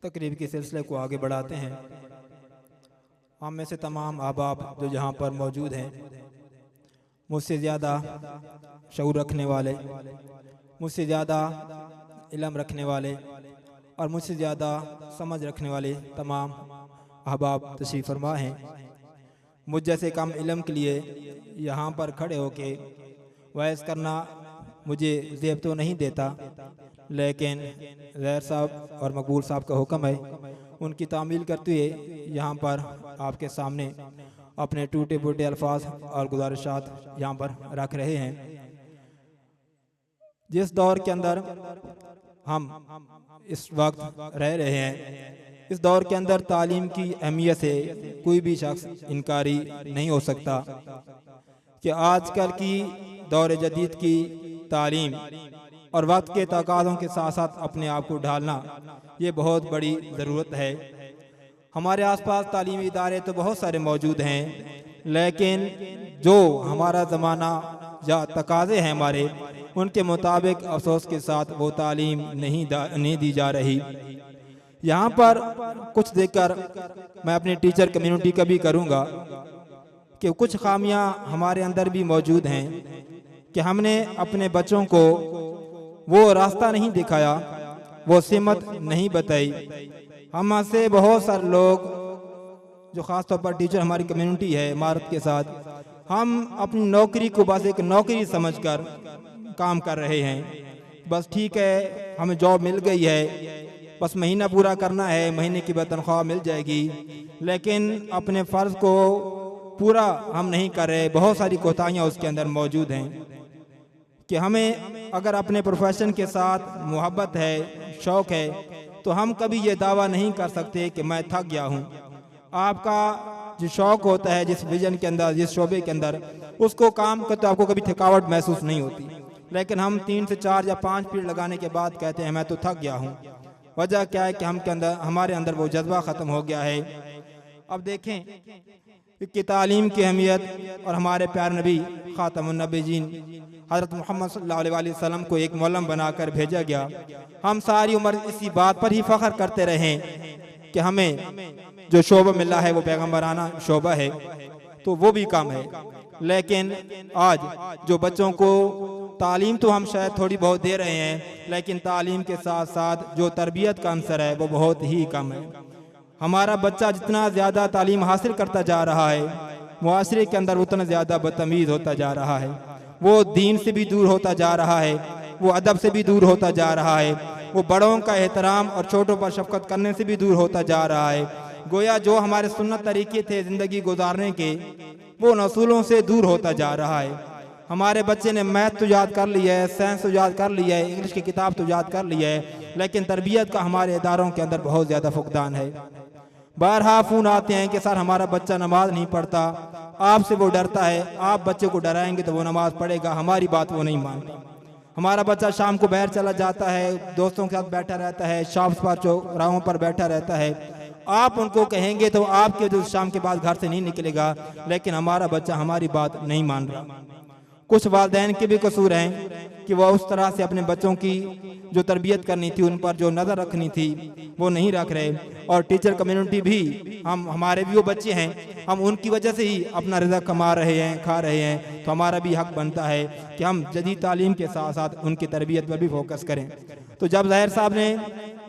तकरीब के सिलसिले को आगे बढ़ाते हैं। हम में से तमाम अहबाब जो यहाँ पर मौजूद हैं, मुझसे ज़्यादा शऊर रखने वाले, मुझसे ज़्यादा इल्म रखने वाले और मुझसे ज़्यादा समझ रखने वाले तमाम अहबाब तशरीफ़ फरमा हैं। मुझ जैसे कम इल्म के लिए यहाँ पर खड़े होके वैस करना मुझे ज़ेब तो नहीं देता, लेकिन ज़हर साहब और मकबूल साहब का हुक्म है, उनकी तामील करते हुए यहाँ पर आपके सामने अपने टूटे फूटे अल्फाज और गुजारिशात यहाँ पर रख रहे हैं। जिस दौर के अंदर हम इस वक्त रह रहे हैं, इस दौर के अंदर तालीम की अहमियत से कोई भी शख्स इनकारी नहीं हो सकता कि आजकल की दौर जदीद की तालीम और वक्त के तकाज़ों के साथ साथ अपने आप को ढालना ये बहुत बड़ी ज़रूरत है। हमारे आसपास तालीमी इदारे तो बहुत सारे मौजूद हैं, लेकिन जो हमारा ज़माना या तकाज़े हैं हमारे, उनके मुताबिक अफसोस के साथ वो तालीम नहीं दी जा रही। यहाँ पर कुछ देखकर मैं अपनी टीचर कम्युनिटी का भी करूँगा कि कुछ खामियां हमारे अंदर भी मौजूद हैं कि हमने अपने बच्चों को वो रास्ता नहीं दिखाया, वो सिमत नहीं बताई। हम से बहुत सारे लोग जो ख़ास तौर पर टीचर हमारी कम्युनिटी है इमारत के साथ, हम अपनी नौकरी को बस एक नौकरी समझकर काम कर रहे हैं। बस ठीक है, हमें जॉब मिल गई है, बस महीना पूरा करना है, महीने की तनख्वाह मिल जाएगी, लेकिन अपने फ़र्ज़ को पूरा हम नहीं कर रहे। बहुत सारी कोताहियाँ उसके अंदर मौजूद हैं कि हमें अगर अपने प्रोफेशन के साथ मोहब्बत है, शौक़ है, तो हम कभी ये दावा नहीं कर सकते कि मैं थक गया हूँ। आपका जो शौक़ होता है, जिस विजन के अंदर, जिस शोबे के अंदर, उसको काम करते आपको कभी थकावट महसूस नहीं होती, लेकिन हम 3 से 4 या 5 पीरियड लगाने के बाद कहते हैं मैं तो थक गया हूँ। वजह क्या है कि हमारे अंदर वो जज्बा ख़त्म हो गया है। अब देखें कि तालीम की अहमियत और हमारे प्यारे नबी ख़ातमुन नबीयीन हज़रत मोहम्मद सल्लल्लाहु अलैहि वसल्लम को एक मौलम बनाकर भेजा गया। हम सारी उम्र इसी बात पर ही फ़ख्र करते रहें कि हमें जो शोबा मिला है वो पैगम्बराना शोबा है, तो वो भी कम है। लेकिन आज जो बच्चों को तालीम तो हम शायद थोड़ी बहुत दे रहे हैं, लेकिन तालीम के साथ साथ जो तरबियत का अंसर है वो बहुत ही कम है। हमारा बच्चा जितना ज़्यादा तालीम हासिल करता जा रहा है, मुआशरे के अंदर उतना ज़्यादा बदतमीज़ होता जा रहा है। वो दीन से भी दूर होता जा रहा है, वो अदब से भी दूर होता जा रहा है, वो बड़ों का एहतराम और छोटों पर शफ़क़त करने से भी दूर होता जा रहा है। गोया जो हमारे सुन्नत तरीके थे ज़िंदगी गुजारने के, वो नसूलों से दूर होता जा रहा है। हमारे बच्चे ने मैथ तो याद कर लिया है, साइंस तो याद कर लिया है, इंग्लिश की किताब तो याद कर लिया है, लेकिन तरबियत का हमारे इदारों के अंदर बहुत ज़्यादा फुकदान है। बारहा फ़ोन आते हैं कि सर हमारा बच्चा नमाज नहीं पढ़ता, आपसे वो डरता है, आप बच्चे को डराएंगे तो वो नमाज पढ़ेगा, हमारी बात वो नहीं मानता। हमारा बच्चा शाम को बाहर चला जाता है, दोस्तों के साथ बैठा रहता है, शॉप्स पर चौराहों पर बैठा रहता है, आप उनको कहेंगे तो आपके जो शाम के बाद घर से नहीं निकलेगा, लेकिन हमारा बच्चा हमारी बात नहीं मान रहा। कुछ वालिदैन के भी कसूर हैं कि वह उस तरह से अपने बच्चों की जो तरबियत करनी थी, उन पर जो नज़र रखनी थी, वो नहीं रख रहे। और टीचर कम्युनिटी भी, हमारे भी वो बच्चे हैं, हम उनकी वजह से ही अपना रिज़्क़ कमा रहे हैं, खा रहे हैं, तो हमारा भी हक़ बनता है कि हम जदीद तालीम के साथ साथ उनकी तरबियत पर भी फोकस करें। तो जब ज़ाहिर साहब ने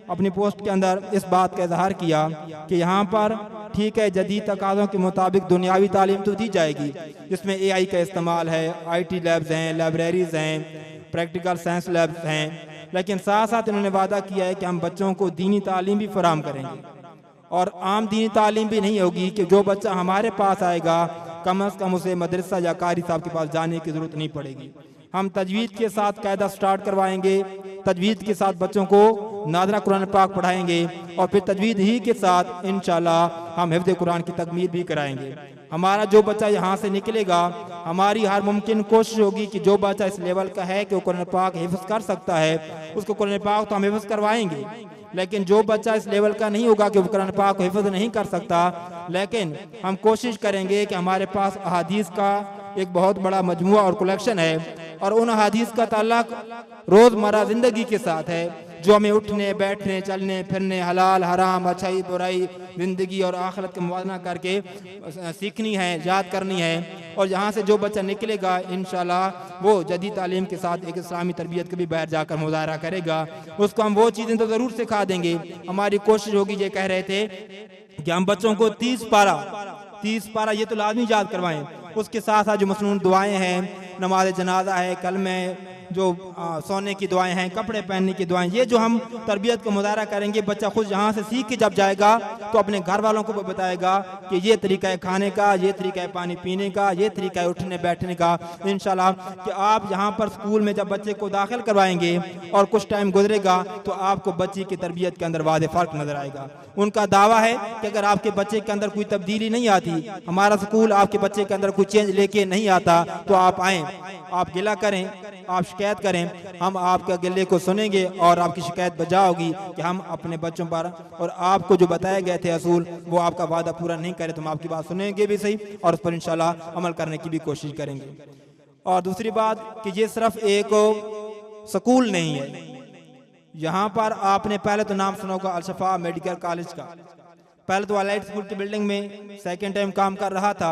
अपनी पोस्ट के अंदर इस बात का इजहार किया कि यहाँ पर ठीक है, जदीद तकाज़ों के मुताबिक दुनियावी तालीम तो दी जाएगी, जिसमें AI का इस्तेमाल है, IT लैब्स हैं, लाइब्रेरीज़ हैं, प्रैक्टिकल साइंस लैब्स हैं, लेकिन साथ साथ इन्होंने वादा किया है कि हम बच्चों को दीनी तालीम भी फराहम करेंगे। और आम दीनी तालीम भी नहीं होगी कि जो बच्चा हमारे पास आएगा कम अज़ कम उसे मदरसा या कारी साहब के पास जाने की ज़रूरत नहीं पड़ेगी। हम तजवीद के साथ कायदा स्टार्ट करवाएंगे, तजवीद के साथ बच्चों को नाज़रा कुरान पाक पढ़ाएंगे और फिर तजवीद ही के साथ इंशाअल्लाह हम हिफ्ज़ कुरान की तकमील भी कराएंगे। हमारा जो बच्चा यहाँ से निकलेगा, हमारी हर मुमकिन कोशिश होगी कि जो बच्चा इस लेवल का है कि वो कुरान पाक हिफ्ज़ कर सकता है, उसको कुरान पाक तो हम हिफ्ज़ करवाएंगे। लेकिन जो बच्चा इस लेवल का नहीं होगा कि वो कुरान पाक को हिफ्ज़ नहीं कर सकता, लेकिन हम कोशिश करेंगे कि हमारे पास अहादीस का एक बहुत बड़ा मजमुआ और कलेक्शन है, और उन अहादीस का ताल्लुक रोज़मर्रा ज़िंदगी के साथ है। जो हमें उठने बैठने चलने फिरने हलाल हराम अच्छाई बुराई ज़िंदगी और आखिरत का मुवाज़ना करके सीखनी है, याद करनी है। और यहाँ से जो बच्चा निकलेगा इंशाल्लाह वो जदीद तालीम के साथ एक इस्लामी तरबियत के भी बाहर जाकर मुजाहरा करेगा। उसको हम वो चीज़ें तो ज़रूर सिखा देंगे। हमारी कोशिश होगी, ये कह रहे थे कि हम बच्चों को 30 पारा ये तो लाजमी याद करवाएं। उसके साथ साथ जो मसनून दुआएं हैं, नमाज जनाजा है, कल में जो सोने की दुआएं हैं, कपड़े पहनने की दुआएं, ये जो हम तरबियत को मुजाहरा करेंगे, बच्चा खुद यहाँ से सीख के जब जाएगा तो अपने घर वालों को भी बताएगा कि ये तरीका है खाने का, ये तरीका है पानी पीने का, ये तरीका है उठने बैठने का। इंशाल्लाह कि आप यहाँ पर स्कूल में जब बच्चे को दाखिल करवाएंगे और कुछ टाइम गुजरेगा तो आपको बच्चे की तरबियत के अंदर वाज़ेह फ़र्क नजर आएगा। उनका दावा है कि अगर आपके बच्चे के अंदर कोई तब्दीली नहीं आती, हमारा स्कूल आपके बच्चे के अंदर कोई चेंज लेके नहीं आता, तो आप आएँ, आप गिला करें, आप शिकायत करें, हम आपके गिले को सुनेंगे और आपकी शिकायत बजा होगी कि हम अपने बच्चों पर और आपको जो बताए गए थे असूल वो आपका वादा पूरा नहीं करे तो हम आपकी बात सुनेंगे भी सही और उस पर इंशाल्लाह अमल करने की भी कोशिश करेंगे। और दूसरी बात कि ये सिर्फ एक स्कूल नहीं है, यहाँ पर आपने पहले तो नाम सुना होगा अल-शफा मेडिकल कॉलेज का। पहले तो अलाइड स्कूल की बिल्डिंग में सेकेंड टाइम काम कर रहा था,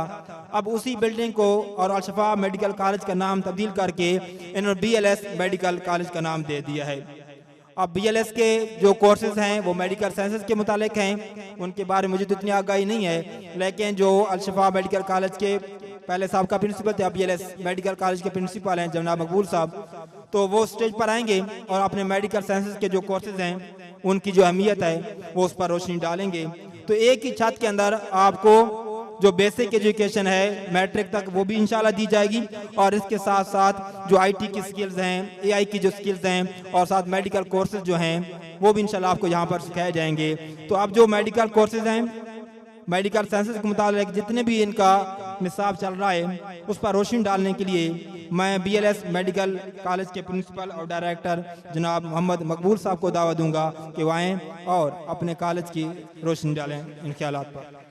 अब उसी बिल्डिंग को और अल-शफा मेडिकल कॉलेज का नाम तब्दील करके इन्होंने BLS मेडिकल कॉलेज का नाम दे दिया है। अब BLS के जो कोर्सेज हैं वो मेडिकल साइंसेज के मुतालिक हैं, उनके बारे में मुझे तो इतनी आगाही नहीं है, लेकिन जो अल-शफा मेडिकल कॉलेज के पहले साहब का प्रिंसिपल थे, अब BLS मेडिकल कॉलेज के प्रिंसिपल हैं जनाब मकबूल साहब, तो वो स्टेज पर आएंगे और अपने मेडिकल साइंसेज के जो कोर्सेज हैं उनकी जो अहमियत है वो उस पर रोशनी डालेंगे। तो एक ही छत के अंदर आपको जो बेसिक एजुकेशन है मैट्रिक तक वो भी इंशाल्लाह दी जाएगी और इसके साथ साथ जो IT की स्किल्स हैं, AI की जो स्किल्स हैं और साथ मेडिकल कोर्सेज जो हैं वो भी इंशाल्लाह आपको यहाँ पर सिखाए जाएंगे। तो अब जो मेडिकल कोर्सेज हैं, मेडिकल साइंसेज के मुताबिक जितने भी इनका निसाब चल रहा है उस पर रोशनी डालने के लिए मैं BLS मेडिकल कॉलेज के प्रिंसिपल और डायरेक्टर जनाब मोहम्मद मकबूल साहब को दावा दूंगा कि वो आएँ और अपने कॉलेज की रोशनी डालें इन ख्यालात पर।